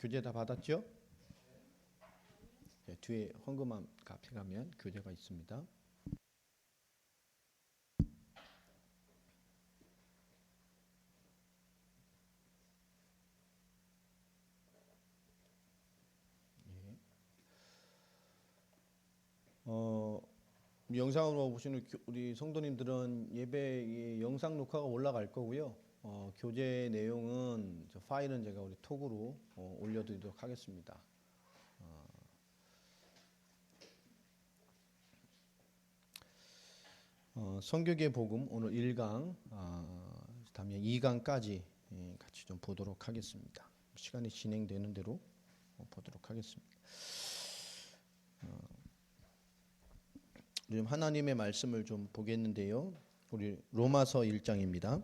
교재 다 받았죠? 네, 뒤에 헌금함 앞에 가면 교재가 있습니다. 예. 영상으로 보시는 우리 성도님들은 예배 영상 녹화가 올라갈 거고요. 교재 내용은 파일은 제가 우리 톡으로 올려드리도록 하겠습니다. 성경의 복음 오늘 1강, 다음에 2강까지 같이 좀 보도록 하겠습니다. 시간이 진행되는 대로 보도록 하겠습니다. 요즘 하나님의 말씀을 좀 보겠는데요. 우리 로마서 1장입니다.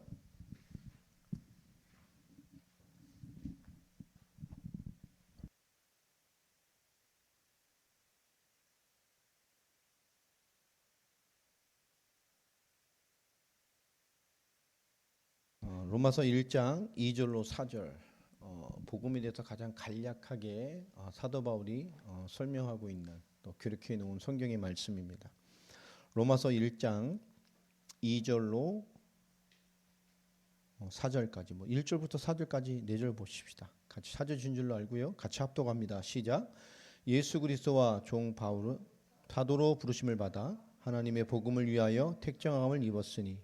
로마서 1장 2절로 4절 복음에 대해서 가장 간략하게 사도 바울이 설명하고 있는 또 기록해 놓은 성경의 말씀입니다. 로마서 1장 2절로 4절까지 1절부터 4절까지 4절 보십시다. 같이 4절 준 줄로 알고요. 같이 합독합니다. 시작. 예수 그리스도와 종 바울은 사도로 부르심을 받아 하나님의 복음을 위하여 택정함을 입었으니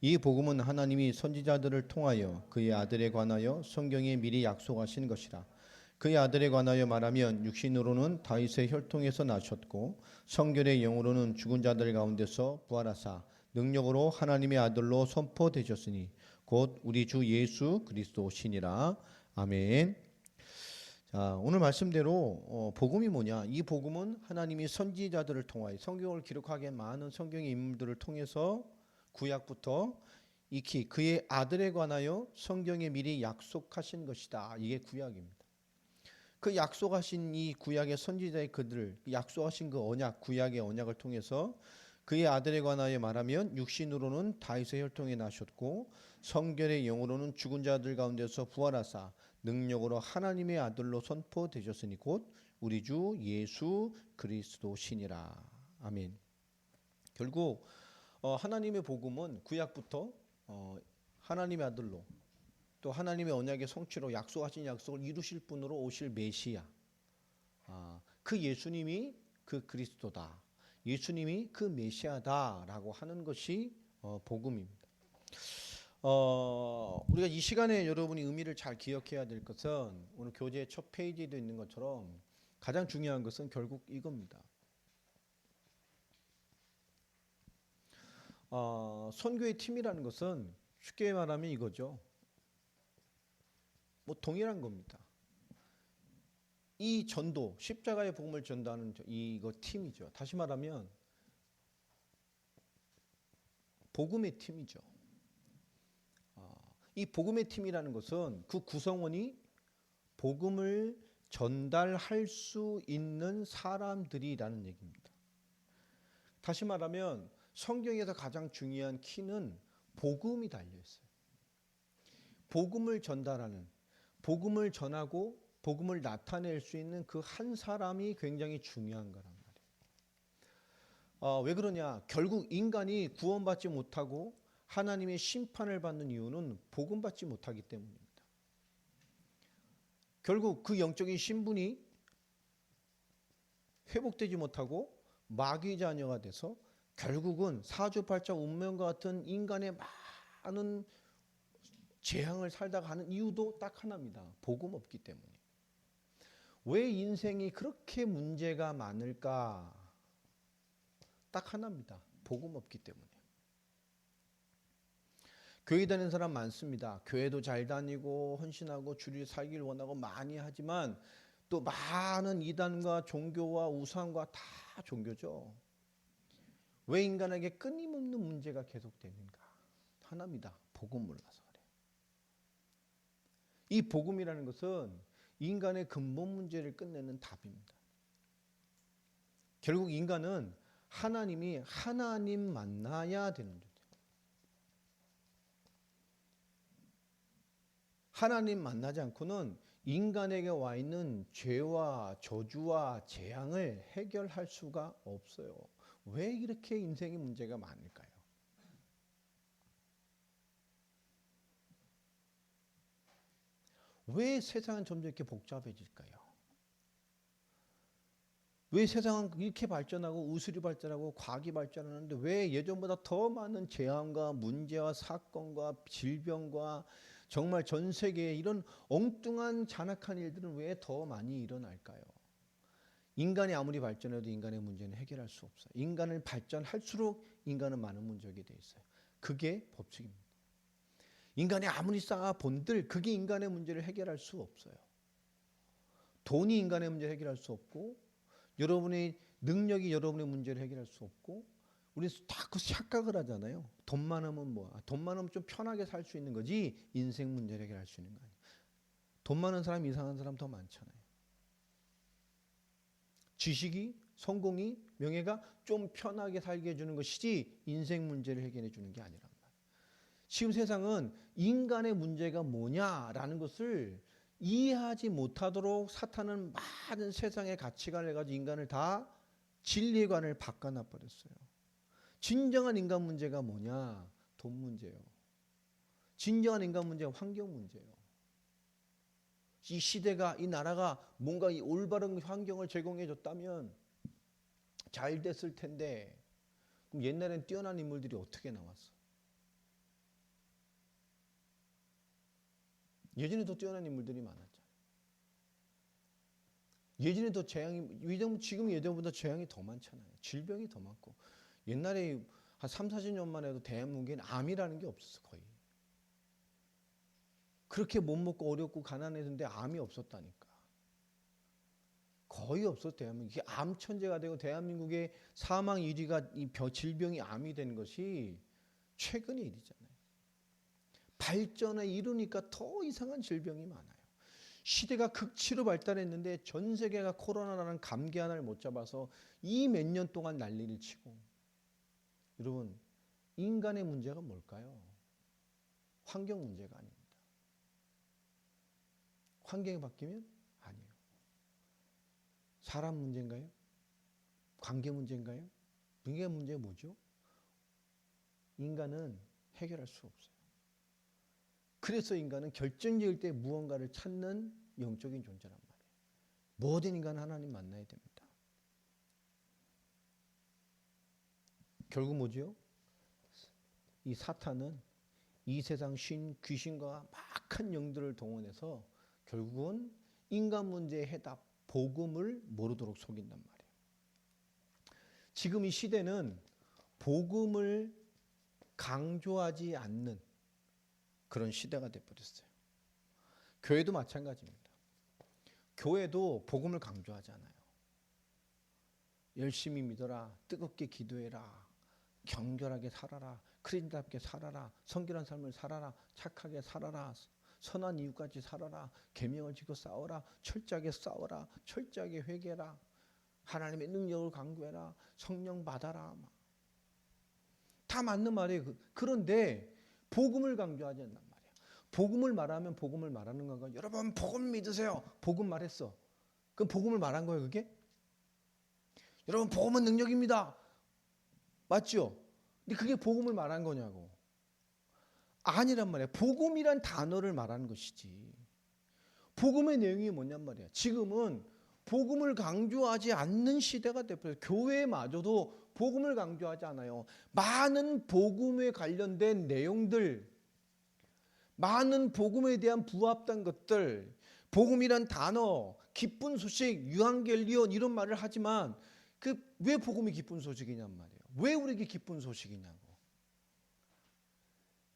이 복음은 하나님이 선지자들을 통하여 그의 아들에 관하여 성경에 미리 약속하신 것이라. 그의 아들에 관하여 말하면 육신으로는 다윗의 혈통에서 나셨고 성결의 영으로는 죽은 자들 가운데서 부활하사 능력으로 하나님의 아들로 선포되셨으니 곧 우리 주 예수 그리스도시니라. 아멘. 자, 오늘 말씀대로 복음이 뭐냐? 이 복음은 하나님이 선지자들을 통하여 성경을 기록하기에 많은 성경의 인물들을 통해서 구약부터 익히 그의 아들에 관하여 성경에 미리 약속하신 것이다. 이게 구약입니다. 그 약속하신 이 구약의 선지자의 그들을 약속하신 그 언약, 구약의 언약을 통해서 그의 아들에 관하여 말하면 육신으로는 다윗의 혈통에 나셨고 성결의 영으로는 죽은 자들 가운데서 부활하사 능력으로 하나님의 아들로 선포되셨으니 곧 우리 주 예수 그리스도시니라. 아멘. 결국 하나님의 복음은 구약부터 하나님의 아들로 또 하나님의 언약의 성취로 약속하신 약속을 이루실 분으로 오실 메시아, 그 예수님이 그 그리스도다, 예수님이 그 메시아다라고 하는 것이 복음입니다. 우리가 이 시간에 여러분이 의미를 잘 기억해야 될 것은 오늘 교재 첫 페이지에도 있는 것처럼 가장 중요한 것은 결국 이겁니다. 선교의 팀이라는 것은 쉽게 말하면 이거죠. 동일한 겁니다. 이 전도, 십자가의 복음을 전도하는 이거 팀이죠. 다시 말하면 복음의 팀이죠. 이 복음의 팀이라는 것은 그 구성원이 복음을 전달할 수 있는 사람들이라는 얘기입니다. 다시 말하면 성경에서 가장 중요한 키는 복음이 달려있어요. 복음을 전달하는, 복음을 전하고 복음을 나타낼 수 있는 그 한 사람이 굉장히 중요한 거란 말이에요. 왜 그러냐? 결국 인간이 구원받지 못하고 하나님의 심판을 받는 이유는 복음받지 못하기 때문입니다. 결국 그 영적인 신분이 회복되지 못하고 마귀 자녀가 돼서 결국은 사주팔자 운명과 같은 인간의 많은 재앙을 살다가 하는 이유도 딱 하나입니다. 복음 없기 때문에. 왜 인생이 그렇게 문제가 많을까? 딱 하나입니다. 복음 없기 때문에. 교회 다니는 사람 많습니다. 교회도 잘 다니고 헌신하고 주를 살기를 원하고 많이 하지만 또 많은 이단과 종교와 우상과 다 종교죠. 왜 인간에게 끊임없는 문제가 계속되는가? 하나입니다. 복음 몰라서 그래요. 이 복음이라는 것은 인간의 근본 문제를 끝내는 답입니다. 결국 인간은 하나님이 하나님 만나야 되는 거죠. 하나님 만나지 않고는 인간에게 와 있는 죄와 저주와 재앙을 해결할 수가 없어요. 왜 이렇게 인생의 문제가 많을까요? 왜 세상은 점점 이렇게 복잡해질까요? 왜 세상은 이렇게 발전하고 의술이 발전하고 과학이 발전하는데 왜 예전보다 더 많은 재앙과 문제와 사건과 질병과 정말 전 세계에 이런 엉뚱한 잔악한 일들은 왜 더 많이 일어날까요? 인간이 아무리 발전해도 인간의 문제는 해결할 수 없어요. 인간을 발전할수록 인간은 많은 문제가 돼 있어요. 그게 법칙입니다. 인간이 아무리 쌓아본들 그게 인간의 문제를 해결할 수 없어요. 돈이 인간의 문제를 해결할 수 없고 여러분의 능력이 여러분의 문제를 해결할 수 없고 우리는 자꾸 착각을 하잖아요. 돈 많으면 뭐야? 돈 많으면 좀 편하게 살 수 있는 거지 인생 문제를 해결할 수 있는 거 아니에요. 돈 많은 사람 이상한 사람 더 많잖아요. 지식이 성공이 명예가 좀 편하게 살게 해주는 것이지 인생 문제를 해결해 주는 게 아니란 말이에요. 지금 세상은 인간의 문제가 뭐냐라는 것을 이해하지 못하도록 사탄은 많은 세상의 가치관을 가지고 인간을 다 진리관을 바꿔놔 버렸어요. 진정한 인간 문제가 뭐냐? 돈 문제예요. 진정한 인간 문제가 환경 문제예요. 이 시대가 이 나라가 뭔가 이 올바른 환경을 제공해 줬다면 잘 됐을 텐데 그럼 옛날엔 뛰어난 인물들이 어떻게 나왔어? 예전에도 뛰어난 인물들이 많았잖아요. 예전에도 재앙이 지금 예전보다 재앙이 더 많잖아요. 질병이 더 많고 옛날에 한 3, 40년만 해도 대한민국에는 암이라는 게 없었어 거의. 그렇게 못 먹고 어렵고 가난했는데 암이 없었다니까. 거의 없었대요. 대한민국. 이게 암 천재가 되고 대한민국의 사망 1위가 이 질병이 암이 된 것이 최근의 일이잖아요. 발전에 이르니까 더 이상한 질병이 많아요. 시대가 극치로 발달했는데 전 세계가 코로나라는 감기 하나를 못 잡아서 이 몇 년 동안 난리를 치고 여러분 인간의 문제가 뭘까요? 환경 문제가 아닙니다. 환경이 바뀌면 아니에요. 사람 문제인가요? 관계 문제인가요? 인간 문제가 뭐죠? 인간은 해결할 수 없어요. 그래서 인간은 결정적일 때 무언가를 찾는 영적인 존재란 말이에요. 모든 인간은 하나님 만나야 됩니다. 결국 뭐죠? 이 사탄은 이 세상 귀신과 막한 영들을 동원해서 결국은 인간 문제의 해답, 복음을 모르도록 속인단 말이에요. 지금 이 시대는 복음을 강조하지 않는 그런 시대가 돼버렸어요. 교회도 마찬가지입니다. 교회도 복음을 강조하지 않아요. 열심히 믿어라, 뜨겁게 기도해라, 경결하게 살아라, 크리스천답게 살아라, 성결한 삶을 살아라, 착하게 살아라, 선한 이웃같이 살아라, 계명을 지키고 싸워라, 철저하게 싸워라, 철저하게 회개해라, 하나님의 능력을 강구해라, 성령 받아라. 다 맞는 말이에요. 그런데 복음을 강조하지 않단 말이에요. 복음을 말하면 복음을 말하는 건가? 여러분 복음 믿으세요. 복음 말했어. 그럼 복음을 말한 거예요 그게? 여러분 복음은 능력입니다. 맞죠? 근데 그게 복음을 말한 거냐고. 아니란 말이야. 복음이란 단어를 말하는 것이지. 복음의 내용이 뭐냔 말이야. 지금은 복음을 강조하지 않는 시대가 되어버려요. 교회마저도 복음을 강조하지 않아요. 많은 복음에 관련된 내용들, 많은 복음에 대한 부합된 것들, 복음이란 단어, 기쁜 소식, 유한겔리온 이런 말을 하지만 왜 복음이 기쁜 소식이냔 말이에요. 왜 우리에게 기쁜 소식이냐고.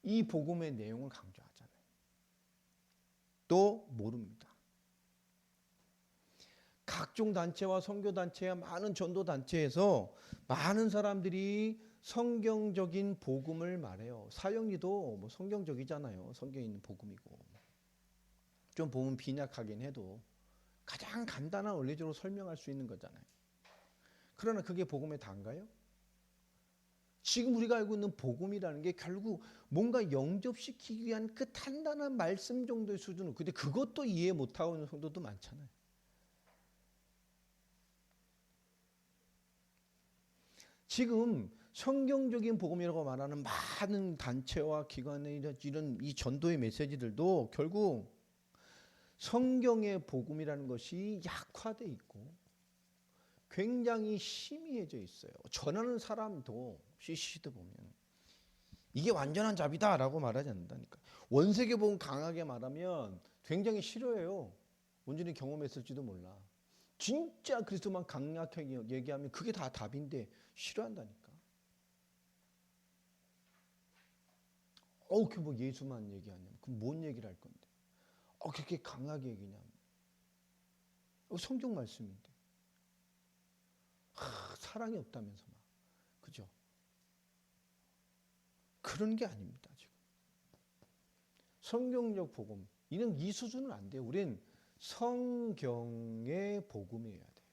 이 복음의 내용을 강조하잖아요. 또 모릅니다. 각종 단체와 선교단체와 많은 전도단체에서 많은 사람들이 성경적인 복음을 말해요. 사형리도 뭐 성경적이잖아요. 성경에 있는 복음이고. 좀 보면 빈약하긴 해도 가장 간단한 원리적으로 설명할 수 있는 거잖아요. 그러나 그게 복음의 단가요? 지금 우리가 알고 있는 복음이라는 게 결국 뭔가 영접시키기 위한 그 단단한 말씀 정도의 수준으로, 근데 그것도 이해 못하고 있는 성도도 많잖아요. 지금 성경적인 복음이라고 말하는 많은 단체와 기관의 이런 이 전도의 메시지들도 결국 성경의 복음이라는 것이 약화돼 있고 굉장히 희미해져 있어요. 전하는 사람도 CCC도 보면 이게 완전한 자비다라고 말하지 않는다니까. 원세계 복음 강하게 말하면 굉장히 싫어해요. 온전히 경험했을지도 몰라. 진짜 그리스도만 강력하게 얘기하면 그게 다 답인데 싫어한다니까. 그 뭐 예수만 얘기하냐면 그럼 뭔 얘기를 할 건데? 그렇게 강하게 얘기냐면 성경 말씀인데 사랑이 없다면서 막 그죠? 그런 게 아닙니다. 지금 성경적 복음 이런 이 수준은 안 돼요. 우린 성경의 복음이어야 돼요.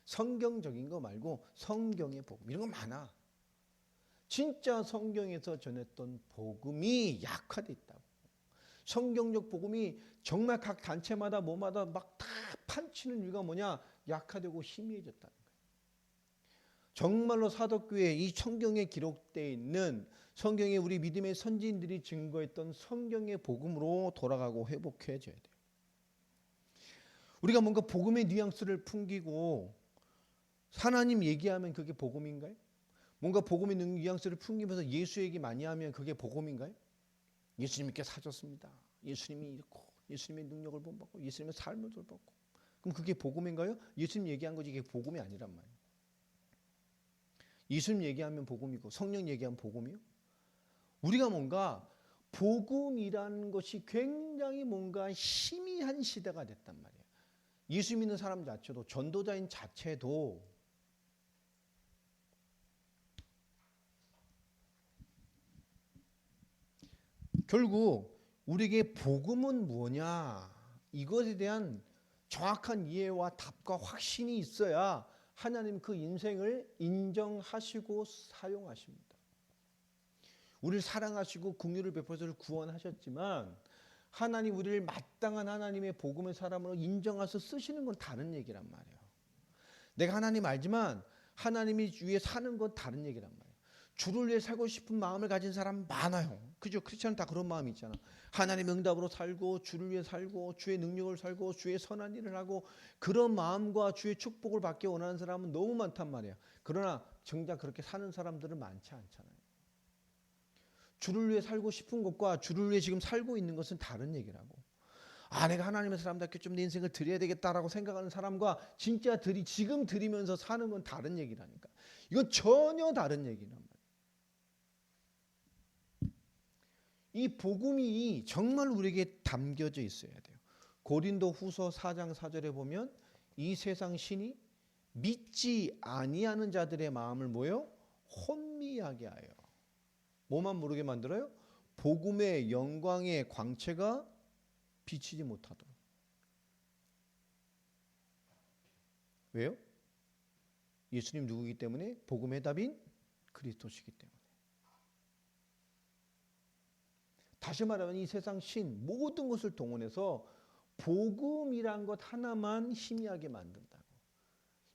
성경적인 거 말고 성경의 복음 이런 거 많아. 진짜 성경에서 전했던 복음이 약화돼 있다고. 성경적 복음이 정말 각 단체마다 뭐마다 막 다 판치는 이유가 뭐냐? 약화되고 희미해졌다는 거예요. 정말로 사도교회 이 성경에 기록되어 있는 성경에 우리 믿음의 선지인들이 증거했던 성경의 복음으로 돌아가고 회복해져야 돼요. 우리가 뭔가 복음의 뉘앙스를 풍기고 하나님 얘기하면 그게 복음인가요? 뭔가 복음의 뉘앙스를 풍기면서 예수 얘기 많이 하면 그게 복음인가요? 예수님께 사줬습니다. 예수님이 이렇고 예수님의 능력을 본받고 예수님의 삶을 돌봤고 그럼 그게 복음인가요? 예수님 얘기한 거지 이게 복음이 아니란 말이에요. 예수님 얘기하면 복음이고 성령 얘기하면 복음이요? 우리가 뭔가 복음이라는 것이 굉장히 뭔가 희미한 시대가 됐단 말이에요. 예수 믿는 사람 자체도 전도자인 자체도 결국 우리에게 복음은 뭐냐 이것에 대한 정확한 이해와 답과 확신이 있어야 하나님 그 인생을 인정하시고 사용하십니다. 우리를 사랑하시고 긍휼을 베푸셔서 구원하셨지만 하나님 우리를 마땅한 하나님의 복음의 사람으로 인정해서 쓰시는 건 다른 얘기란 말이에요. 내가 하나님 알지만 하나님이 위해 사는 건 다른 얘기란 말이에요. 주를 위해 살고 싶은 마음을 가진 사람 많아요. 그죠? 크리스천은 다 그런 마음이 있잖아. 하나님의 응답으로 살고 주를 위해 살고 주의 능력을 살고 주의 선한 일을 하고 그런 마음과 주의 축복을 받기 원하는 사람은 너무 많단 말이야. 그러나 정작 그렇게 사는 사람들은 많지 않잖아요. 주를 위해 살고 싶은 것과 주를 위해 지금 살고 있는 것은 다른 얘기라고. 내가 하나님의 사람답게 좀 내 인생을 드려야 되겠다라고 생각하는 사람과 진짜 지금 드리면서 사는 건 다른 얘기라니까. 이건 전혀 다른 얘기란 말이에요. 이 복음이 정말 우리에게 담겨져 있어야 돼요. 고린도 후서 4장 4절에 보면 이 세상 신이 믿지 아니하는 자들의 마음을 뭐요? 혼미하게 하여. 뭐만 모르게 만들어요? 복음의 영광의 광채가 비치지 못하도록. 왜요? 예수님 누구이기 때문에? 복음의 답인 그리스도시기 때문에. 다시 말하면 이 세상 신 모든 것을 동원해서 복음이란 것 하나만 희미하게 만든다고.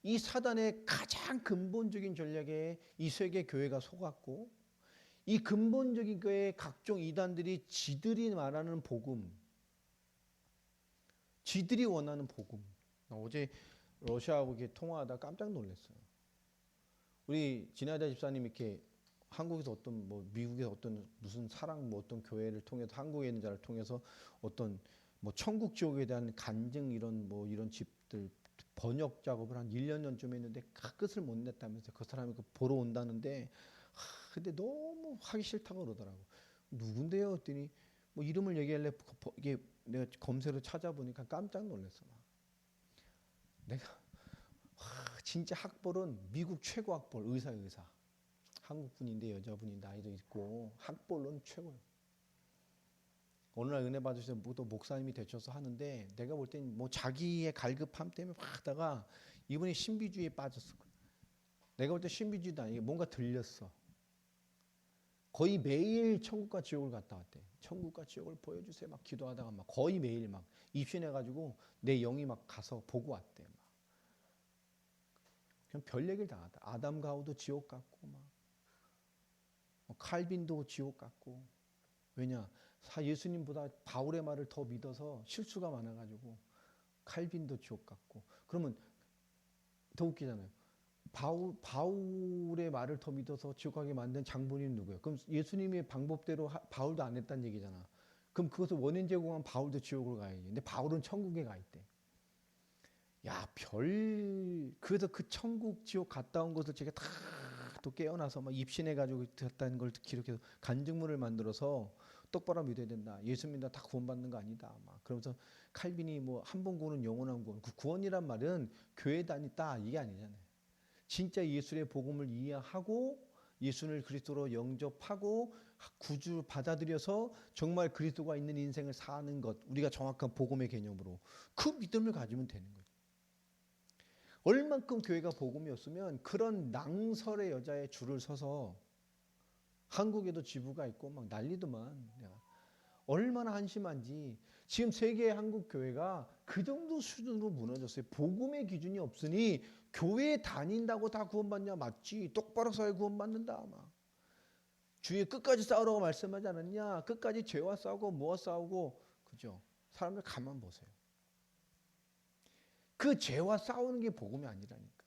이 사단의 가장 근본적인 전략에 이 세계 교회가 속았고 이 근본적인 교회의 각종 이단들이 지들이 말하는 복음, 지들이 원하는 복음. 어제 러시아하고 이렇게 통화하다 깜짝 놀랐어요. 우리 진아자 집사님 이렇게 한국에서 어떤 뭐 미국에서 어떤 무슨 사랑 뭐 어떤 교회를 통해서 한국에 있는 자를 통해서 어떤 뭐 천국 지옥에 대한 간증 이런 뭐 이런 집들 번역 작업을 한 1년 전쯤 했는데 끝을 못 냈다면서 그 사람이 그 보러 온다는데 근데 너무 하기 싫다고 그러더라고. 누군데요? 했더니 뭐 이름을 얘기할래 이게 내가 검색으로 찾아보니까 깜짝 놀랐어. 내가 진짜 학벌은 미국 최고 학벌 의사. 한국분인데 여자분이 나이도 있고 학벌론 최고예요. 어느 날 은혜 받으셔서 또 목사님이 되셔서 하는데 내가 볼 땐 뭐 자기의 갈급함 때문에 막 하다가 이분이 신비주의에 빠졌을 거예요. 내가 볼 때 신비주의도 아니고 뭔가 들렸어. 거의 매일 천국과 지옥을 갔다 왔대. 천국과 지옥을 보여주세요. 막 기도하다가 막 거의 매일 막 입신해가지고 내 영이 막 가서 보고 왔대. 막. 그냥 별 얘기를 다 하다. 아담 가우도 지옥 갔고 막 칼빈도 지옥 갔고. 왜냐? 예수님보다 바울의 말을 더 믿어서 실수가 많아가지고 칼빈도 지옥 갔고. 그러면 더 웃기잖아요. 바울의 말을 더 믿어서 지옥 가게 만든 장본인은 누구예요? 그럼 예수님의 방법대로 바울도 안 했다는 얘기잖아. 그럼 그것을 원인 제공한 바울도 지옥으로 가야지. 근데 바울은 천국에 가 있대. 야, 그래서 그 천국 지옥 갔다 온 것을 제가 다 또 깨어나서 막 입신해가지고 됐다는 걸 기록해서 간증문을 만들어서 똑바로 믿어야 된다. 예수 믿는다 다 구원받는 거 아니다. 막 그러면서 칼빈이 뭐 한 번 구원은 영원한 구원. 그 구원이란 말은 교회 다녔다 이게 아니잖아요. 진짜 예수의 복음을 이해하고 예수를 그리스도로 영접하고 구주 받아들여서 정말 그리스도가 있는 인생을 사는 것. 우리가 정확한 복음의 개념으로 그 믿음을 가지면 되는 거예요. 얼만큼 교회가 복음이었으면 그런 낭설의 여자의 줄을 서서 한국에도 지부가 있고 막 난리더만. 얼마나 한심한지. 지금 세계의 한국 교회가 그 정도 수준으로 무너졌어요. 복음의 기준이 없으니 교회 다닌다고 다 구원받냐? 맞지. 똑바로 서야 구원받는다. 막. 주의 끝까지 싸우라고 말씀하지 않았냐? 끝까지 죄와 싸우고 뭐와 싸우고. 그죠? 사람들 가만 보세요. 그 죄와 싸우는 게 복음이 아니라니까.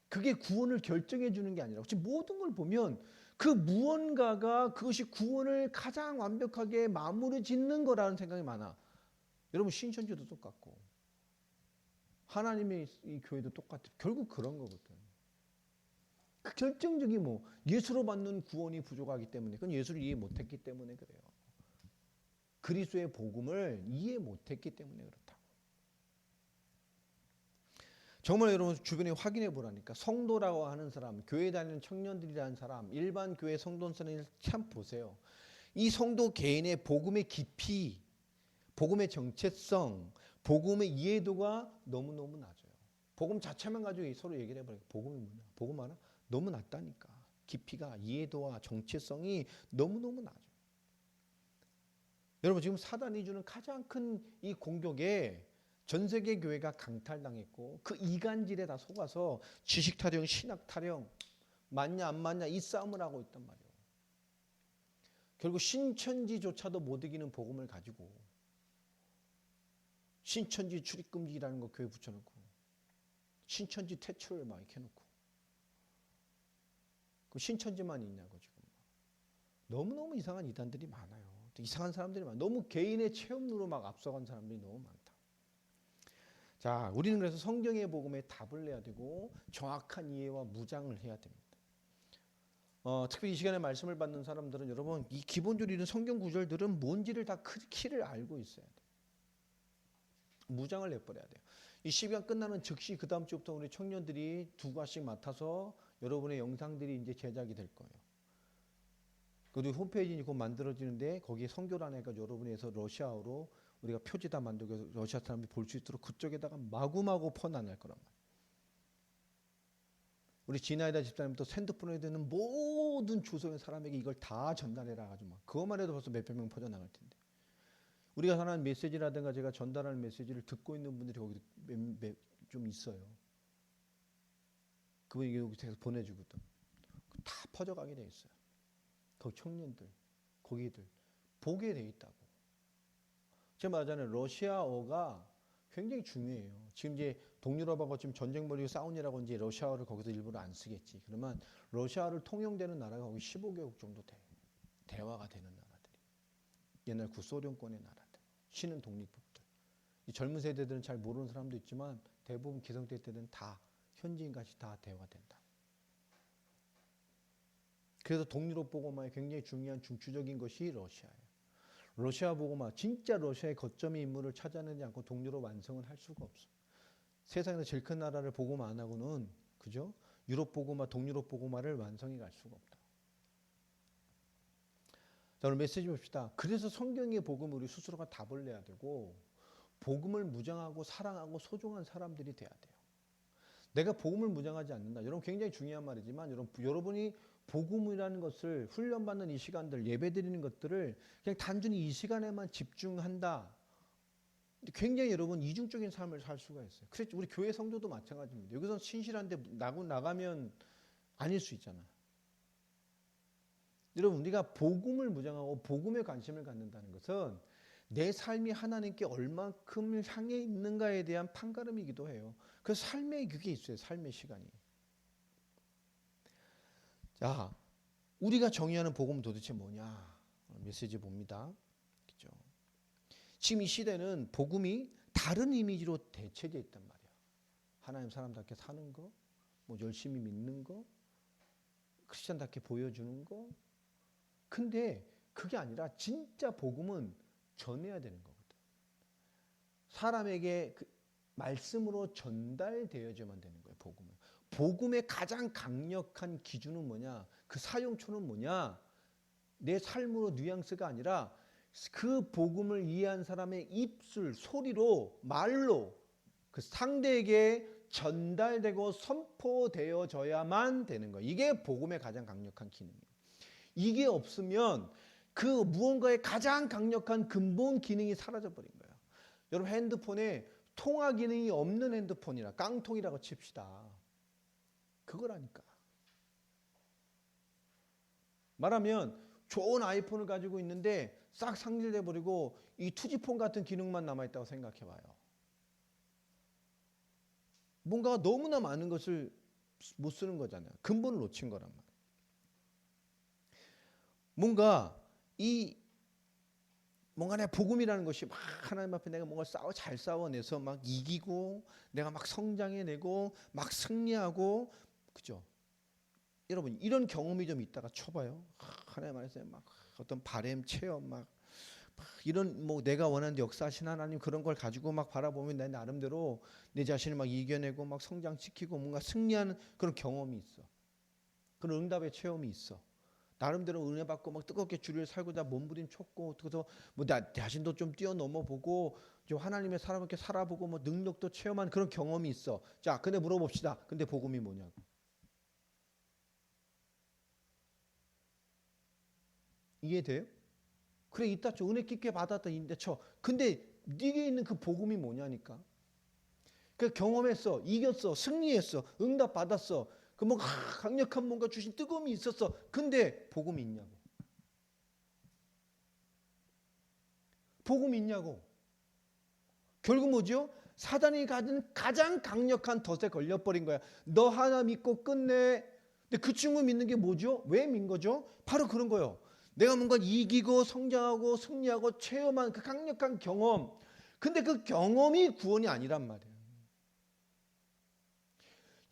그게 구원을 결정해 주는 게 아니라 지금 모든 걸 보면 그 무언가가 그것이 구원을 가장 완벽하게 마무리 짓는 거라는 생각이 많아. 여러분 신천지도 똑같고 하나님의 이 교회도 똑같아. 결국 그런 거거든. 그 결정적인 뭐 예수로 받는 구원이 부족하기 때문에 그건 예수를 이해 못했기 때문에 그래요. 그리스도의 복음을 이해 못했기 때문에 그렇다. 정말 여러분 주변에 확인해 보라니까. 성도라고 하는 사람, 교회 다니는 청년들이라는 사람, 일반 교회 성도들을 참 보세요. 이 성도 개인의 복음의 깊이, 복음의 정체성, 복음의 이해도가 너무너무 낮아요. 복음 자체만 가지고 서로 얘기를 해보니까 복음이 뭐냐? 복음 하나? 너무 낮다니까. 깊이가, 이해도와 정체성이 너무너무 낮아요. 여러분 지금 사단이 주는 가장 큰 이 공격에 전 세계 교회가 강탈당했고 그 이간질에 다 속아서 지식 타령, 신학 타령, 맞냐 안 맞냐 이 싸움을 하고 있단 말이에요. 결국 신천지조차도 못 이기는 복음을 가지고 신천지 출입금지라는 거 교회 붙여놓고 신천지 퇴출 막 이렇게 해놓고 그 신천지만 있냐고 지금. 너무너무 이상한 이단들이 많아요. 이상한 사람들이 많아요. 너무 개인의 체험으로 막 앞서간 사람들이 너무 많다. 자, 우리는 그래서 성경의 복음에 답을 내야 되고 정확한 이해와 무장을 해야 됩니다. 특히 이 시간에 말씀을 받는 사람들은 여러분 이 기본적으로 이런 성경 구절들은 뭔지를 다 키를 알고 있어야 돼요. 무장을 내버려야 돼요. 이 시간 끝나는 즉시 그 다음 주부터 우리 청년들이 두 과씩 맡아서 여러분의 영상들이 이제 제작이 될 거예요. 그리고 홈페이지 곧 만들어지는데 거기에 선교란에가 여러분에서 러시아어로 우리가 표지 다 만들고 러시아 사람들이 볼 수 있도록 그쪽에다가 마구마구 퍼나갈 거란 말이에요. 우리 지나이다 집사님도 핸드폰에 드는 모든 주소의 사람에게 이걸 다 전달해라 가지고 막 그것만 해도 벌써 몇백 명 퍼져나갈 텐데. 우리가 하는 메시지라든가 제가 전달하는 메시지를 듣고 있는 분들이 거기 좀 있어요. 그분이 여기서 보내주거든. 다 퍼져가게 돼 있어요. 그 청년들, 거기들 보게 돼 있다고. 제가 말하자면 러시아어가 굉장히 중요해요. 지금 이제 동유럽하고 지금 전쟁 벌이고 싸우느라고 이제 러시아어를 거기서 일부러 안 쓰겠지. 그러면 러시아를 통용되는 나라가 거기 15개국 정도 돼. 대화가 되는 나라들이. 옛날 구소련권의 나라들. 신은 독립국들. 이 젊은 세대들은 잘 모르는 사람도 있지만 대부분 기성세 때들은 다 현지인같이 다 대화된다. 그래서 동유럽 복음화에 굉장히 중요한 중추적인 것이 러시아예요. 러시아 복음화, 진짜 러시아의 거점의 인물을 찾아내지 않고 동유럽 완성을 할 수가 없어. 세상에서 제일 큰 나라를 복음화 안 하고는 그죠? 유럽 복음화, 동유럽 복음화를 완성해 갈 수가 없다. 자, 오늘 메시지 봅시다. 그래서 성경의 복음을 우리 스스로가 답을 내야 되고 복음을 무장하고 사랑하고 소중한 사람들이 돼야 돼요. 내가 복음을 무장하지 않는다. 여러분 굉장히 중요한 말이지만 여러분이 복음이라는 것을 훈련받는 이 시간들, 예배드리는 것들을 그냥 단순히 이 시간에만 집중한다. 굉장히 여러분 이중적인 삶을 살 수가 있어요. 그래서 우리 교회 성도도 마찬가지입니다. 여기서 신실한데 나가면 아닐 수 있잖아요. 여러분 우리가 복음을 무장하고 복음에 관심을 갖는다는 것은 내 삶이 하나님께 얼만큼 향해 있는가에 대한 판가름이기도 해요. 그 삶의 그게 있어요. 삶의 시간이. 자, 우리가 정의하는 복음은 도대체 뭐냐? 메시지 봅니다. 그렇죠? 지금 이 시대는 복음이 다른 이미지로 대체되어 있단 말이야. 하나님 사람답게 사는 거, 뭐 열심히 믿는 거, 크리스천답게 보여주는 거. 근데 그게 아니라 진짜 복음은 전해야 되는 거거든. 사람에게 그 말씀으로 전달되어야만 되는 거예요. 복음은. 복음의 가장 강력한 기준은 뭐냐? 그 사용초는 뭐냐? 내 삶으로 뉘앙스가 아니라 그 복음을 이해한 사람의 입술, 소리로, 말로 그 상대에게 전달되고 선포되어져야만 되는 거예요. 이게 복음의 가장 강력한 기능이에요. 이게 없으면 그 무언가의 가장 강력한 근본 기능이 사라져버린 거예요. 여러분 핸드폰에 통화 기능이 없는 핸드폰이라 깡통이라고 칩시다. 그거라니까. 말하면 좋은 아이폰을 가지고 있는데 싹 상실돼 버리고 이 투지폰 같은 기능만 남아있다고 생각해봐요. 뭔가 너무나 많은 것을 못 쓰는 거잖아요. 근본을 놓친 거란 말이에요. 뭔가 내 복음이라는 것이 막 하나님 앞에 내가 뭔가 잘 싸워내서 막 이기고 내가 막 성장해내고 막 승리하고 그죠? 여러분 이런 경험이 좀 있다가 쳐봐요. 하나님 안에서 막 어떤 바램 체험 막 이런 뭐 내가 원하는 역사하신 하나님 그런 걸 가지고 막 바라보면 내 나름대로 내 자신을 막 이겨내고 막 성장시키고 뭔가 승리하는 그런 경험이 있어. 그런 응답의 체험이 있어. 나름대로 은혜 받고 막 뜨겁게 주를 살고자 몸부림쳤고 그래서 뭐 나 자신도 좀 뛰어넘어 보고 좀 하나님의 사람답게 살아보고 뭐 능력도 체험한 그런 경험이 있어. 자, 근데 물어봅시다. 근데 복음이 뭐냐고. 이해돼요? 그래 있다 쳐 은혜 깊게 받았다 인데 쳐. 근데 네게 있는 그 복음이 뭐냐니까. 그 경험했어, 이겼어, 승리했어, 응답 받았어. 그 뭐 강력한 뭔가 주신 뜨거움이 있었어. 근데 복음이 있냐고. 복음이 있냐고. 결국 뭐죠? 사단이 가진 가장 강력한 덫에 걸려버린 거야. 너 하나 믿고 끝내. 근데 그 친구 믿는 게 뭐죠? 왜 믿는 거죠? 바로 그런 거예요. 내가 뭔가 이기고 성장하고 승리하고 체험한 그 강력한 경험. 근데 그 경험이 구원이 아니란 말이에요.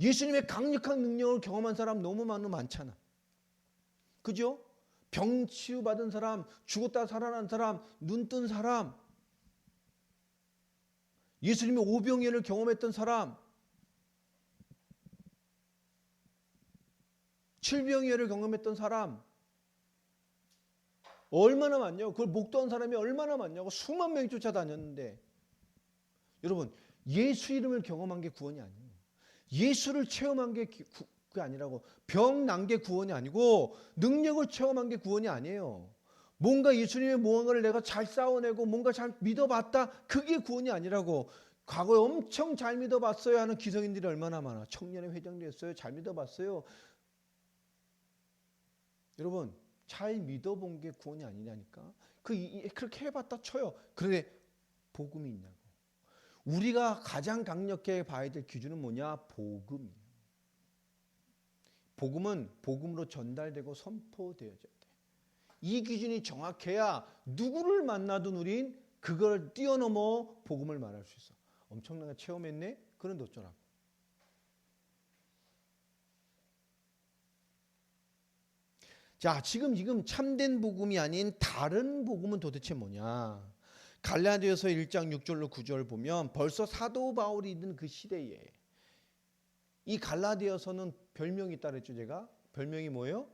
예수님의 강력한 능력을 경험한 사람 너무 많잖아. 그죠? 병 치유받은 사람, 죽었다 살아난 사람, 눈 뜬 사람, 예수님의 오병이어를 경험했던 사람, 칠병이어를 경험했던 사람 얼마나 많냐고. 그걸 목도한 사람이 얼마나 많냐고. 수만 명이 쫓아다녔는데 여러분 예수 이름을 경험한 게 구원이 아니에요. 예수를 체험한 게 그게 아니라고. 병 난 게 구원이 아니고 능력을 체험한 게 구원이 아니에요. 뭔가 예수님의 무언가를 내가 잘 싸워내고 뭔가 잘 믿어봤다. 그게 구원이 아니라고. 과거에 엄청 잘 믿어봤어요 하는 기성인들이 얼마나 많아. 청년의 회장됐어요. 잘 믿어봤어요. 여러분 잘 믿어본 게 구원이 아니라니까. 그렇게 해봤다 쳐요. 그런데 복음이 있냐고. 우리가 가장 강력하게 봐야 될 기준은 뭐냐? 복음이에요. 복음은 복음으로 전달되고 선포되어져야 돼. 이 기준이 정확해야 누구를 만나든 우린 그걸 뛰어넘어 복음을 말할 수 있어. 엄청나게 체험했네? 그런데 어쩌라고. 자, 지금 참된 복음이 아닌 다른 복음은 도대체 뭐냐? 갈라디아서 1장 6절로 9절 보면 벌써 사도 바울이 있는 그 시대에 이 갈라디아서는 별명이 있다 그랬죠. 제가 별명이 뭐예요?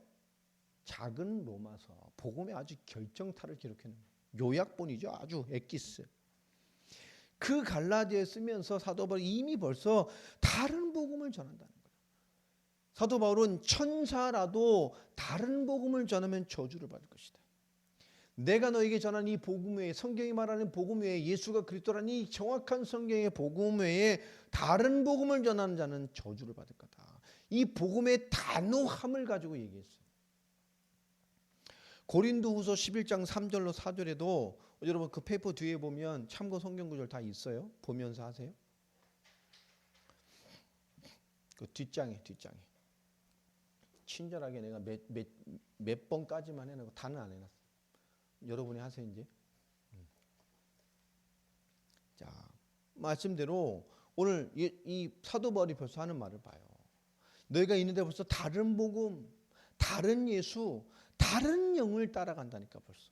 작은 로마서. 복음의 아주 결정타를 기록해놓은 요약본이죠. 아주 엑기스. 그 갈라디아에 쓰면서 사도 바울이 이미 벌써 다른 복음을 전한다는 거예요. 사도 바울은 천사라도 다른 복음을 전하면 저주를 받을 것이다. 내가 너에게 전한 이 복음 외에, 성경이 말하는 복음 외에, 예수가 그리스도라는 이 정확한 성경의 복음 외에 다른 복음을 전하는 자는 저주를 받을 거다. 이 복음의 단호함을 가지고 얘기했어요. 고린도후서 11장 3절로 4절에도 여러분 그 페이퍼 뒤에 보면 참고 성경 구절 다 있어요. 보면서 하세요. 그 뒷장에 친절하게 내가 몇 번까지만 해놓고 다는 안 해놨어. 여러분이 하세요 이제. 자, 말씀대로 오늘 이 사도 바울이 벌써 하는 말을 봐요. 너희가 있는데 벌써 다른 복음, 다른 예수, 다른 영을 따라간다니까 벌써.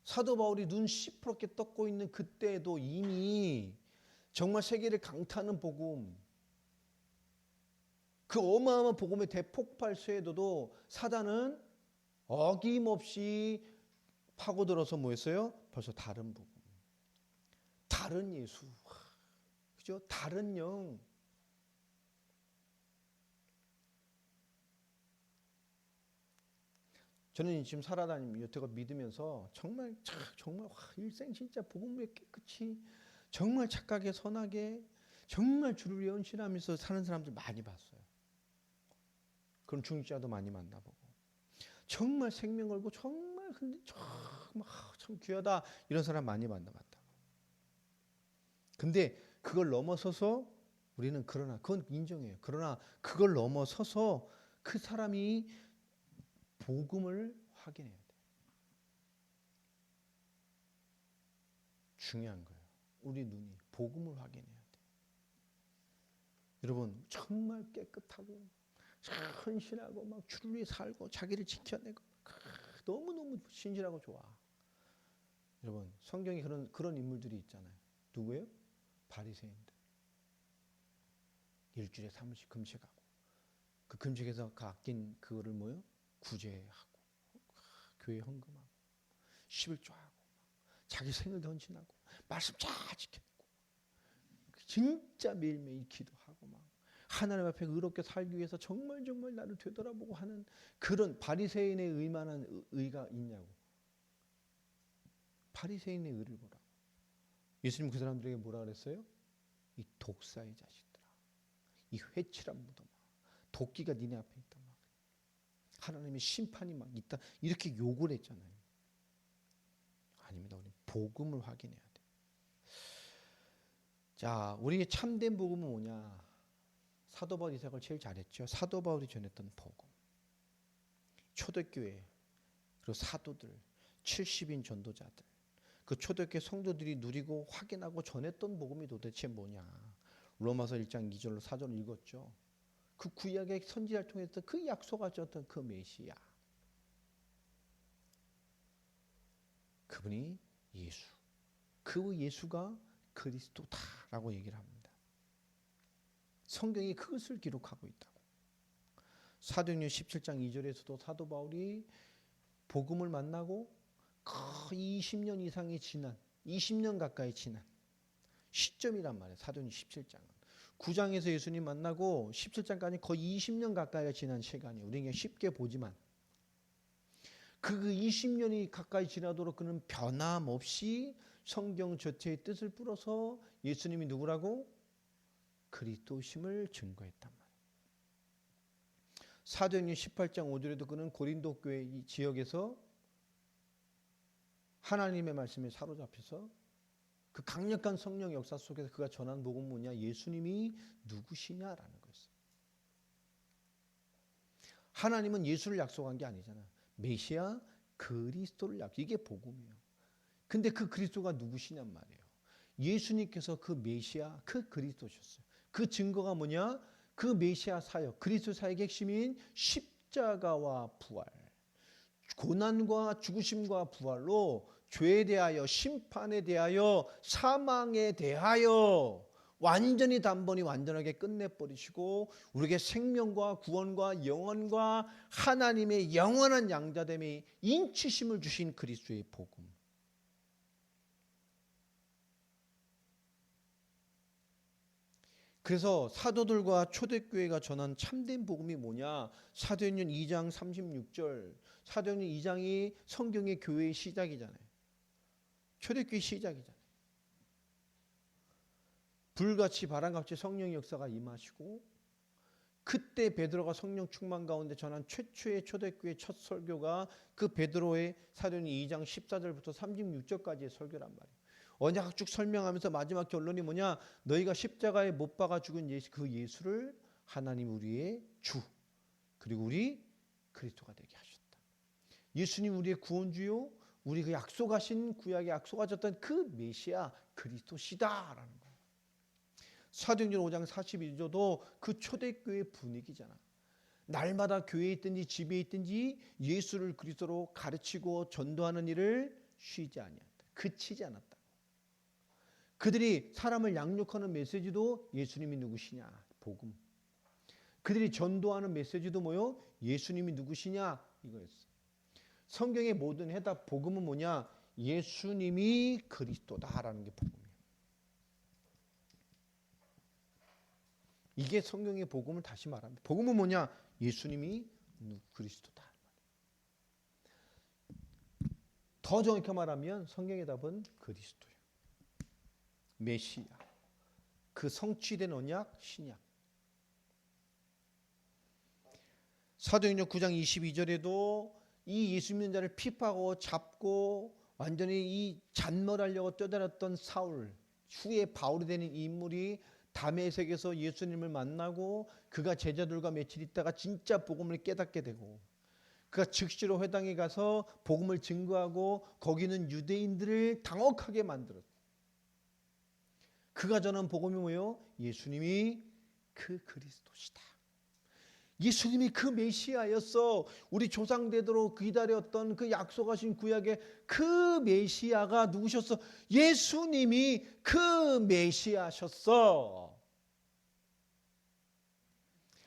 사도 바울이 눈 시퍼렇게 떴고 있는 그때에도 이미 정말 세계를 강타하는 복음, 그 어마어마한 복음의 대폭발 쇄도도 사단은 어김없이 파고들어서 뭐 했어요? 벌써 다른 복음, 다른 예수, 그죠? 다른 영. 저는 지금 살아다니며 여태껏 믿으면서 정말 일생 진짜 복음에 깨끗이 정말 착하게 선하게 정말 주를 위해 헌신하면서 사는 사람들 많이 봤어요. 그런 중직자도 많이 만나보고 정말 생명 걸고 정말 근데 참 귀하다 이런 사람 많이 만나봤다. 근데 그걸 넘어서서 우리는 그러나 그건 인정해요. 그러나 그걸 넘어서서 그 사람이 복음을 확인해야 돼. 중요한 거예요. 우리 눈이 복음을 확인해야 돼. 여러분 정말 깨끗하고 헌신하고 막 주를 위해 살고 자기를 지켜내고 너무너무 신실하고 좋아. 여러분 성경에 그런 인물들이 있잖아요. 누구예요? 바리새인들. 일주일에 3일씩 금식하고 그 금식에서 그 아낀 그거를 뭐요? 구제하고 교회 헌금하고 11조하고 자기 생을 헌신하고 말씀 잘 지켜내고 진짜 매일매일 기도하고 막 하나님 앞에 의롭게 살기 위해서 정말 나를 되돌아보고 하는 그런 바리새인의 의만한 의가 있냐고. 바리새인의 의를 보라. 예수님 그 사람들에게 뭐라 그랬어요? 이 독사의 자식들아, 이 회칠한 무덤아, 도끼가 니네 앞에 있다. 막 하나님의 심판이 막 있다. 이렇게 욕을 했잖아요. 아닙니다. 우리 복음을 확인해야 돼. 자, 우리의 참된 복음은 뭐냐? 사도 바울 이삭을 제일 잘했죠. 사도 바울이 전했던 복음. 초대교회 그리고 사도들 70인 전도자들 그 초대교회 성도들이 누리고 확인하고 전했던 복음이 도대체 뭐냐? 로마서 1장 2절로 4절을 읽었죠. 그 구약의 선지자를 통해서 그 약속하셨던 그 메시아, 그분이 예수, 그 예수가 그리스도다라고 얘기를 합니다. 성경이 그것을 기록하고 있다고. 사도행전 17장 2절에서도 사도 바울이 복음을 만나고 거의 20년 이상이 지난 20년 가까이 지난 시점이란 말이에요. 사도행전 17장은 9장에서 예수님 만나고 17장까지 거의 20년 가까이가 지난 시간이에요. 우리가 쉽게 보지만 그 20년이 가까이 지나도록 그는 변함없이 성경 전체의 뜻을 풀어서 예수님이 누구라고? 그리스도심을 증거했단 말이에요. 사도행전 18장 5절에도 그는 고린도 교회 이 지역에서 하나님의 말씀에 사로잡혀서 그 강력한 성령 역사 속에서 그가 전한 복음은 뭐냐? 예수님이 누구시냐라는 거였어요. 하나님은 예수를 약속한 게 아니잖아. 메시아 그리스도를 이게 복음이에요. 근데 그 그리스도가 누구시냔 말이에요. 예수님께서 그 메시아 그 그리스도셨어요. 그 증거가 뭐냐? 그 메시아 사역, 그리스도 사역의 핵심인 십자가와 부활, 고난과 죽으심과 부활로 죄에 대하여, 심판에 대하여, 사망에 대하여 완전히 단번에 완전하게 끝내버리시고 우리에게 생명과 구원과 영원과 하나님의 영원한 양자됨의 인치심을 주신 그리스도의 복음. 그래서 사도들과 초대교회가 전한 참된 복음이 뭐냐? 사도행전 2장 36절. 사도행전 2장이 성경의 교회의 시작이잖아요. 초대교회 시작이잖아요. 불같이 바람같이 성령의 역사가 임하시고, 그때 베드로가 성령 충만 가운데 전한 최초의 초대교회 첫 설교가 그 베드로의 사도행전 2장 14절부터 36절까지의 설교란 말이에요. 언약 쭉 설명하면서 마지막 결론이 뭐냐? 너희가 십자가에 못 박아 죽은 그 예수를 하나님 우리의 주, 그리고 우리 그리스도가 되게 하셨다. 예수님 우리의 구원주요, 우리 그 약속하신 구약에 약속하셨던 그 메시아 그리스도시다라는 거예요. 사도행전 5장 42절도 그 초대교회 분위기잖아. 날마다 교회에 있든지 집에 있든지 예수를 그리스도로 가르치고 전도하는 일을 쉬지 아니한다. 그치지 않았다. 그들이 사람을 양육하는 메시지도 예수님이 누구시냐? 복음. 그들이 전도하는 메시지도 뭐요? 예수님이 누구시냐? 이거였어. 성경의 모든 해답 복음은 뭐냐? 예수님이 그리스도다라는 게 복음이에요. 이게 성경의 복음을 다시 말합니다. 복음은 뭐냐? 예수님이 그리스도다. 더 정확히 말하면 성경의 답은 그리스도예요. 메시아. 그 성취된 언약, 신약. 사도행전 9장 22절에도 이 예수 믿는 자를 핍하고 잡고 완전히 이 잔멸하려고 떠들었던 사울, 후에 바울이 되는 이 인물이 다메섹에서 예수님을 만나고 그가 제자들과 며칠 있다가 진짜 복음을 깨닫게 되고, 그가 즉시로 회당에 가서 복음을 증거하고 거기는 유대인들을 당혹하게 만들었어요. 그가 전한 복음이 뭐예요? 예수님이 그 그리스도시다. 예수님이 그 메시아였어. 우리 조상대대로 기다렸던 그 약속하신 구약의 그 메시아가 누구셨어? 예수님이 그 메시아셨어.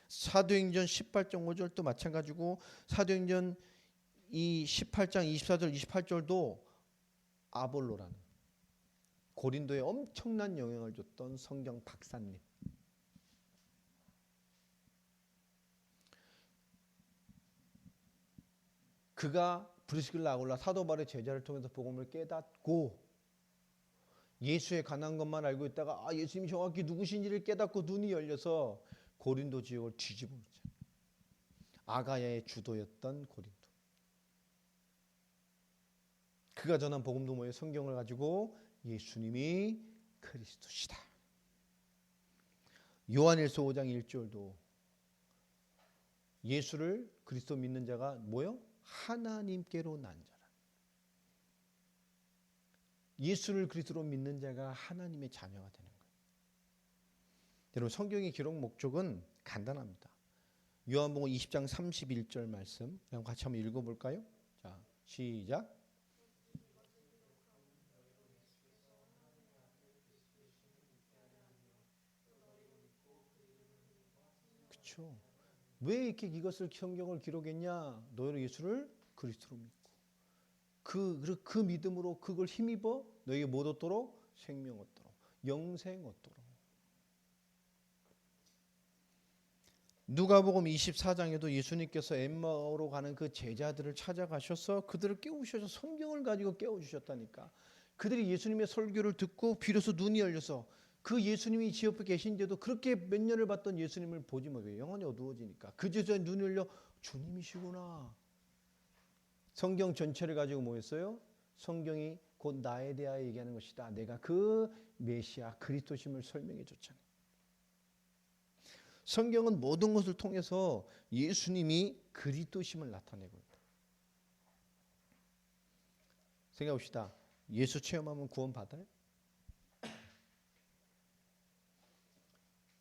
사도행전 18장 5절도 마찬가지고, 사도행전 이 18장 24절 28절도 아볼로라는 고린도에 엄청난 영향을 줬던 성경 박사님, 그가 브리스길라 아굴라 사도 바울의 제자를 통해서 복음을 깨닫고 예수에 관한 것만 알고 있다가 예수님이 정확히 누구신지를 깨닫고 눈이 열려서 고린도 지역을 뒤집어 놓자. 아가야의 주도였던 고린도. 그가 전한 복음도 뭐예요? 성경을 가지고 예수님이 그리스도시다. 요한일서 5장 1절도 예수를 그리스도 믿는 자가 뭐요? 하나님께로 난 자라. 예수를 그리스도로 믿는 자가 하나님의 자녀가 되는 거예요. 여러분, 성경의 기록 목적은 간단합니다. 요한복음 20장 31절 말씀 그냥 같이 한번 읽어볼까요? 자, 시작. 그렇죠. 왜 이렇게 이것을 성경을 기록했냐? 너희는 예수를 그리스도로 믿고 그 믿음으로 그걸 힘입어 너희에게 못 얻도록 생명 얻도록 영생 얻도록. 누가복음 24장에도 예수님께서 엠마오로 가는 그 제자들을 찾아가셔서 그들을 깨우셔서 성경을 가지고 깨워주셨다니까. 그들이 예수님의 설교를 듣고 비로소 눈이 열려서 그 예수님이 지 옆에 계신데도 그렇게 몇 년을 봤던 예수님을 보지 못해요. 영혼이 어두워지니까. 그제서야 눈이 열려 주님이시구나. 성경 전체를 가지고 뭐 했어요? 성경이 곧 나에 대하여 얘기하는 것이다. 내가 그 메시아 그리스도심을 설명해 줬잖아요. 성경은 모든 것을 통해서 예수님이 그리스도심을 나타내고 있다. 생각해 봅시다. 예수 체험하면 구원 받아요?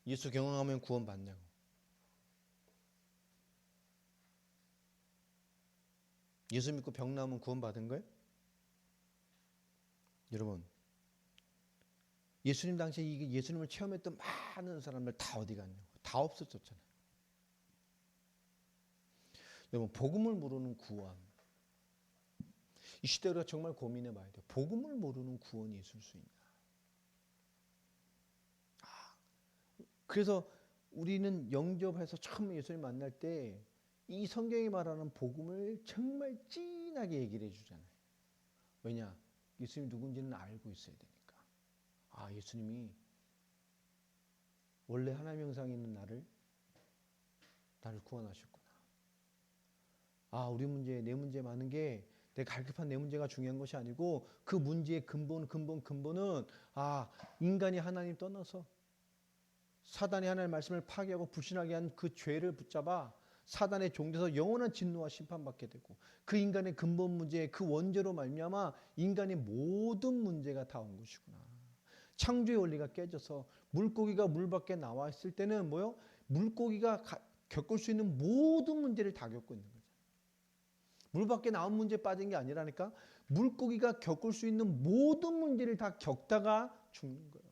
예수 경험하면 구원 받냐고. 예수 믿고 병 나으면 구원 받은 거예요? 여러분, 예수님 당시에 예수님을 체험했던 많은 사람들 다 어디 갔냐고. 다 없어졌잖아요. 여러분, 복음을 모르는 구원. 이 시대에 우리가 정말 고민해 봐야 돼요. 복음을 모르는 구원이 있을 수 있나? 그래서 우리는 영접해서 처음 예수님 만날 때 이 성경이 말하는 복음을 정말 진하게 얘기를 해주잖아요. 왜냐? 예수님이 누군지는 알고 있어야 되니까. 아, 예수님이 원래 하나님의 형상에 있는 나를 구원하셨구나. 아, 우리 문제, 내 문제 많은 게 내 갈급한 내 문제가 중요한 것이 아니고 그 문제의 근본은 인간이 하나님 떠나서 사단이 하나님의 말씀을 파괴하고 불신하게 한 그 죄를 붙잡아 사단의 종돼서 영원한 진노와 심판받게 되고 그 인간의 근본 문제, 그 원죄로 말미암아 인간의 모든 문제가 다 온 것이구나. 창조의 원리가 깨져서 물고기가 물 밖에 나와 있을 때는 물고기가 겪을 수 있는 모든 문제를 다 겪고 있는 거죠. 물 밖에 나온 문제에 빠진 게 아니라니까 물고기가 겪을 수 있는 모든 문제를 다 겪다가 죽는 거예요.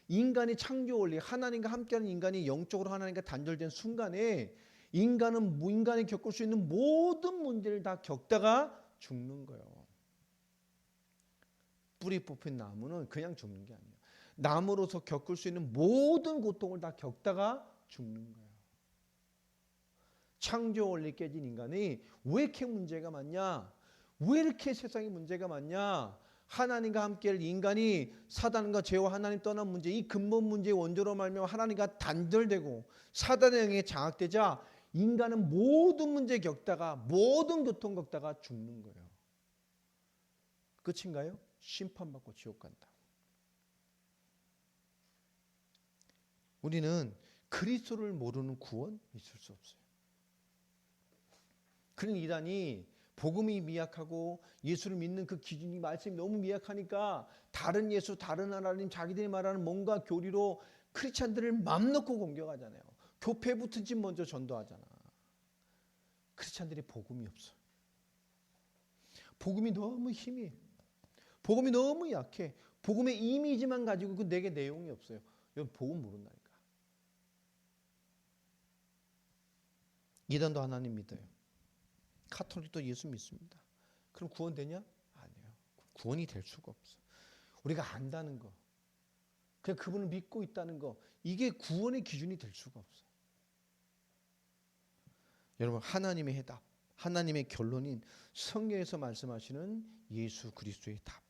인간의 창조 원리, 하나님과 함께하는 인간이 영적으로 하나님과 단절된 순간에 인간이 겪을 수 있는 모든 문제를 다 겪다가 죽는 거예요. 뿌리 뽑힌 나무는 그냥 죽는 게 아니에요. 나무로서 겪을 수 있는 모든 고통을 다 겪다가 죽는 거예요. 창조 원리 깨진 인간이 왜 이렇게 문제가 많냐? 왜 이렇게 세상에 문제가 많냐? 하나님과 함께할 인간이 사단과 죄와 하나님 떠난 문제, 이 근본 문제의 원조로 말미암아 하나님과 단절되고 사단의 영에 장악되자 인간은 모든 문제 겪다가 모든 고통 겪다가 죽는 거예요. 끝인가요? 심판받고 지옥 간다. 우리는 그리스도를 모르는 구원 있을 수 없어요. 그런 이단이 복음이 미약하고 예수를 믿는 그 기준이 말씀이 너무 미약하니까 다른 예수, 다른 하나님, 자기들이 말하는 뭔가 교리로 크리스찬들을 맘 놓고 공격하잖아요. 교회 붙은 집 먼저 전도하잖아. 크리스찬들이 복음이 없어. 복음이 너무 힘이, 복음이 너무 약해. 복음의 이미지만 가지고 그 내게 내용이 없어요. 이건 복음 모른다니까. 이단도 하나님 믿어요. 카톨릭도 예수 믿습니다. 그럼 구원되냐? 아니에요. 구원이 될 수가 없어. 우리가 안다는 거, 그냥 그분을 믿고 있다는 거, 이게 구원의 기준이 될 수가 없어. 여러분, 하나님의 해답, 하나님의 결론인 성경에서 말씀하시는 예수 그리스도의 답,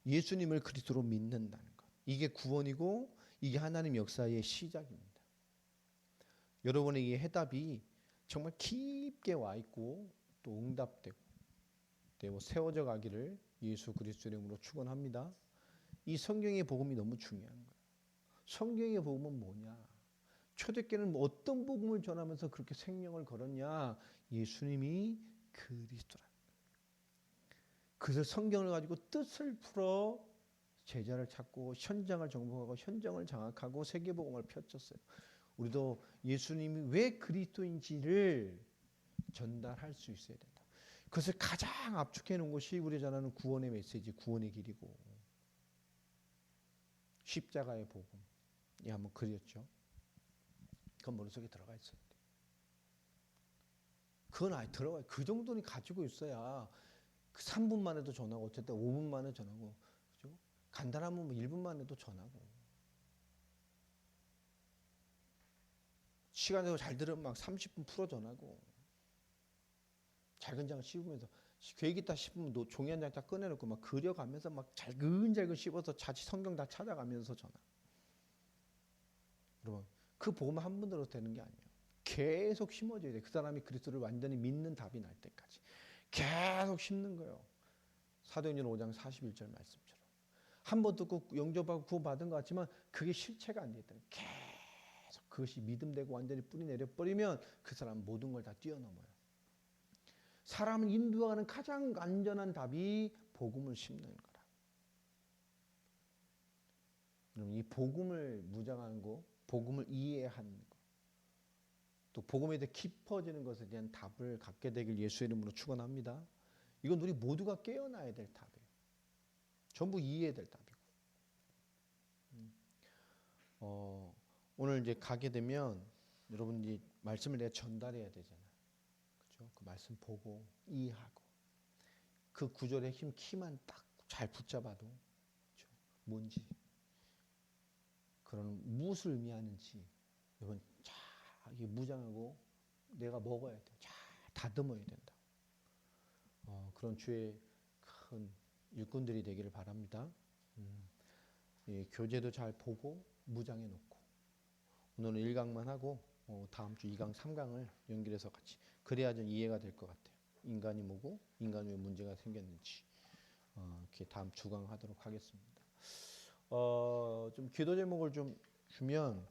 예수님을 그리스도로 믿는다는 것, 이게 구원이고 이게 하나님 역사의 시작입니다. 여러분의 이 해답이 정말 깊게 와 있고 또 응답되고 세워져 가기를 예수 그리스도 이름으로 축원합니다. 이 성경의 복음이 너무 중요한 거예요. 성경의 복음은 뭐냐? 초대교회는 어떤 복음을 전하면서 그렇게 생명을 걸었냐? 예수님이 그리스도라. 그래서 성경을 가지고 뜻을 풀어 제자를 찾고 현장을 정복하고 현장을 장악하고 세계복음을 펼쳤어요. 우리도 예수님이 왜 그리스도인지를 전달할 수 있어야 된다. 그것을 가장 압축해 놓은 것이 우리 전하는 구원의 메시지, 구원의 길이고 십자가의 복음. 이 한번 그렸죠. 그건 머릿속에 들어가 있어야 돼. 그건 아예 들어가요. 그 정도는 가지고 있어야 3분 만에도 전하고 어쨌든 5분 만에 전하고 그죠? 간단하면 1분 만에도 전하고 시간이 잘 들으면 막 30분 풀어 전하고 잘근장 씹으면서 계획 있다 싶으면 종이 한 장 딱 꺼내놓고 막 그려가면서 막 잘근잘근 씹어서 자칫 성경 다 찾아가면서 전하. 여러분 그 복음 한 번 들어도 되는 게 아니에요. 계속 심어줘야 돼. 그 사람이 그리스도를 완전히 믿는 답이 날 때까지 계속 심는 거예요. 사도행전 5장 41절 말씀처럼 한 번 듣고 영접하고 구원받은 것 같지만 그게 실체가 안 되겠다. 계속 그것이 믿음되고 완전히 뿌리 내려버리면 그 사람 모든 걸 다 뛰어넘어요. 사람을 인도하는 가장 안전한 답이 복음을 심는 거라. 이 복음을 무장하는 거, 복음을 이해하는 거, 또 복음에 대해 깊어지는 것에 대한 답을 갖게 되길 예수 이름으로 축원합니다. 이건 우리 모두가 깨어나야 될 답이에요. 전부 이해해야 될 답이고. 오늘 이제 가게 되면 여러분이 말씀을 내가 전달해야 되잖아요. 그렇죠? 그 말씀 보고 이해하고 그 구절의 힘 키만 딱 잘 붙잡아도 그렇죠? 뭔지 그런 무엇을 의미하는지 이건 이 무장하고 내가 먹어야 돼. 잘 다듬어야 된다. 그런 주의 큰 일꾼들이 되기를 바랍니다. 예, 교재도 잘 보고 무장해 놓고 오늘은 1강만 하고 다음 주 2강, 3강을 연결해서 같이 그래야 좀 이해가 될 것 같아요. 인간이 뭐고 인간이 왜 문제가 생겼는지 이렇게 다음 주강 하도록 하겠습니다. 좀 기도 제목을 좀 주면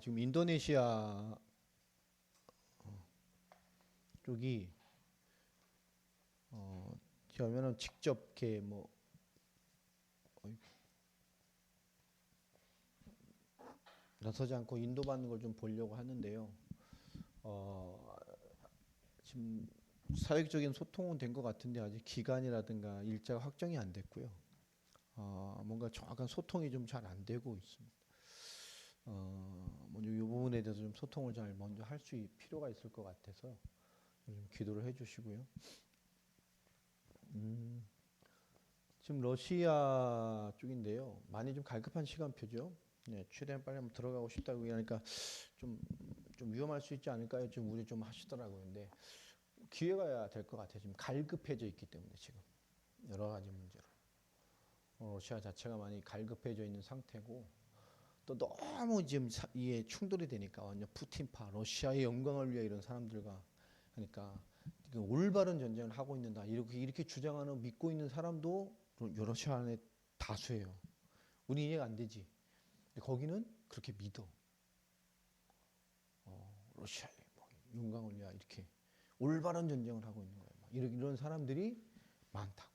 지금 인도네시아 쪽이 그러면은 직접 이렇게 뭐 나서지 않고 인도받는 걸 좀 보려고 하는데요. 지금 사회적인 소통은 된 것 같은데 아직 기간이라든가 일자가 확정이 안 됐고요. 뭔가 정확한 소통이 좀 잘 안 되고 있습니다. 먼저 이 부분에 대해서 좀 소통을 잘 먼저 할 수 필요가 있을 것 같아서 좀 기도를 해주시고요. 지금 러시아 쪽인데요. 많이 좀 갈급한 시간표죠. 네, 최대한 빨리 한번 들어가고 싶다고 하니까 좀 위험할 수 있지 않을까요? 좀 우리 좀 하시더라고요. 근데 기회가 될 것 같아요. 지금 갈급해져 있기 때문에 지금 여러 가지 문제로 러시아 자체가 많이 갈급해져 있는 상태고 또 너무 지금 이게 충돌이 되니까 완전 푸틴파 러시아의 영광을 위해 이런 사람들과 하니까 올바른 전쟁을 하고 있는다 이렇게 주장하는 믿고 있는 사람도 러시아 안에 다수예요. 우리 이해가 안 되지. 근데 거기는 그렇게 믿어. 러시아의 뭐 영광을 위해 이렇게 올바른 전쟁을 하고 있는 거예요. 이런 사람들이 많다고.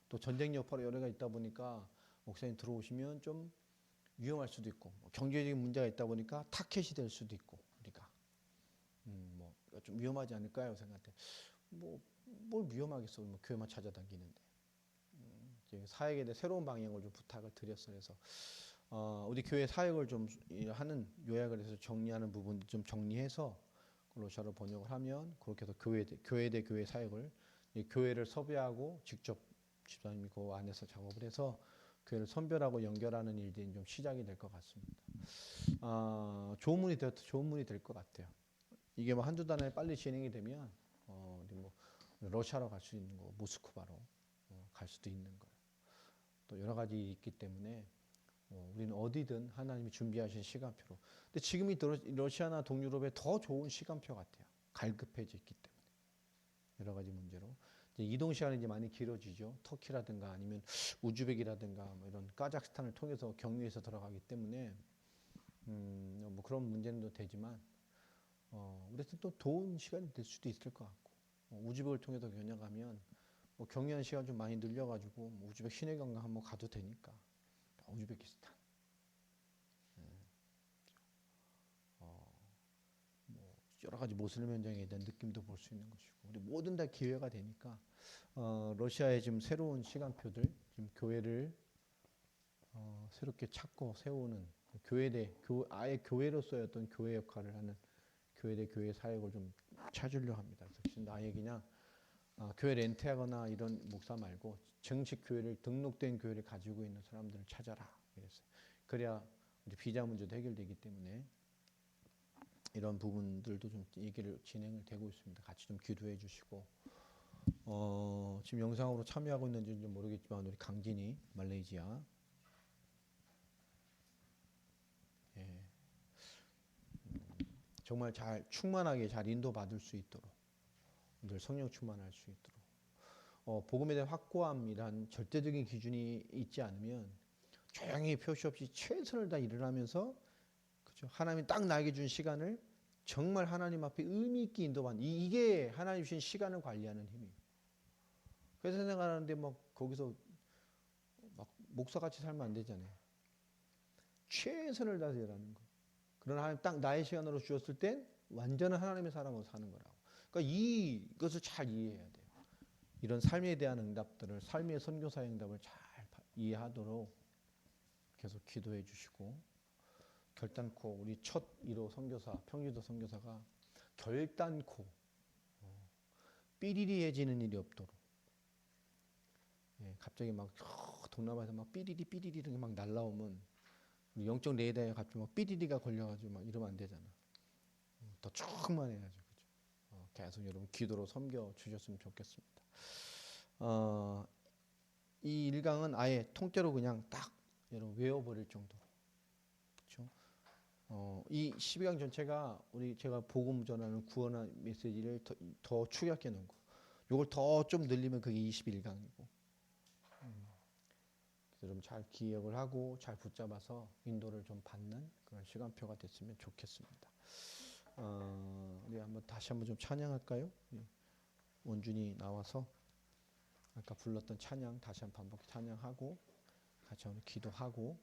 또 전쟁 여파로 여러 가지 있다 보니까 목사님 들어오시면 좀 위험할 수도 있고 경제적인 문제가 있다 보니까 타켓이 될 수도 있고 우리가 뭐 좀 위험하지 않을까요? 생각할 뭘 위험하겠어? 뭐 교회만 찾아다니는데 사역에 대해 새로운 방향을 좀 부탁을 드렸어요. 그래서 우리 교회 사역을 좀 하는 요약을 해서 정리하는 부분 좀 정리해서 러시아로 번역을 하면 그렇게 해서 교회 대 교회 사역을 교회를 섭외하고 직접 집사님이 그 안에서 작업을 해서 교회를 선별하고 연결하는 일들이 좀 시작이 될 것 같습니다. 좋은 문이 될 것 같아요. 이게 뭐 한두 달 안에 빨리 진행이 되면 뭐 러시아로 갈 수 있는 거, 모스크바로 갈 수도 있는 거예요. 또 여러 가지 있기 때문에 우리는 어디든 하나님이 준비하신 시간표로. 근데 지금이 러시아나 동유럽에 더 좋은 시간표 같아요. 갈급해져 있기 때문에 여러 가지 문제로 이제 이동 시간이 이제 많이 길어지죠. 터키라든가 아니면 우즈벡이라든가 뭐 이런 카자흐스탄을 통해서 경유해서 들어가기 때문에 뭐 그런 문제는 또 되지만 우리한테 또 좋은 시간이 될 수도 있을 것 같고 우즈벡을 통해서 겨냥하면 뭐 경유한 시간 좀 많이 늘려가지고 뭐 우즈벡 시내관광 한번 가도 되니까 우즈베키스탄 뭐 여러 가지 모슬림 현장에 대한 느낌도 볼 수 있는 것이고 우리 모든 다 기회가 되니까 러시아의 지금 새로운 시간표들 지금 교회를 새롭게 찾고 세우는 아예 교회로서의 어떤 교회 역할을 하는 교회 대 교회 사역을 좀 찾으려 합니다. 그래서 나의 그냥 교회 렌트하거나 이런 목사 말고 정식 교회를 등록된 교회를 가지고 있는 사람들을 찾아라. 그랬어요. 그래야 이제 비자 문제도 해결되기 때문에 이런 부분들도 좀 얘기를 진행을 되고 있습니다. 같이 좀 기도해 주시고 지금 영상으로 참여하고 있는지는 좀 모르겠지만 우리 강진이 말레이시아 예. 정말 잘 충만하게 잘 인도받을 수 있도록 늘 성령 충만할 수 있도록 복음에 대한 확고함이란 절대적인 기준이 있지 않으면 조용히 표시 없이 최선을 다 일을 하면서 그렇죠? 하나님이 딱 나에게 준 시간을 정말 하나님 앞에 의미 있게 인도받는 이게 하나님 주신 시간을 관리하는 힘이에요. 그래서 생각하는데 막 거기서 막 목사같이 살면 안 되잖아요. 최선을 다해서 일하는 거. 그러나 하나님 딱 나의 시간으로 주었을 땐 완전한 하나님의 사람으로 사는 거라고. 그러니까 이것을 잘 이해해야 돼요. 이런 삶에 대한 응답들을 삶의 선교사의 응답을 잘 이해하도록 계속 기도해 주시고 결단코 우리 첫 1호 선교사 평기도 선교사가 결단코 삐리리해지는 일이 없도록 갑자기 막 동남아에서 막 삐리리 이런 게 막 날라오면 영적 레이더에 갑자기 막 삐디디가 걸려가지고 막 이러면 안 되잖아. 더 충만해야죠. 그죠? 계속 여러분 기도로 섬겨 주셨으면 좋겠습니다. 이 1강은 아예 통째로 그냥 딱 여러분 외워버릴 정도로. 그렇죠? 이 12강 전체가 제가 복음 전하는 구원의 메시지를 더 축약해 놓은 거. 요걸 더 좀 늘리면 그게 21강이고. 여러분 잘 기억을 하고 잘 붙잡아서 인도를 좀 받는 그런 시간표가 됐으면 좋겠습니다. 우리 다시 한번 좀 찬양할까요? 원준이 나와서 아까 불렀던 찬양 다시 한번 반복 찬양하고 같이 한번 기도하고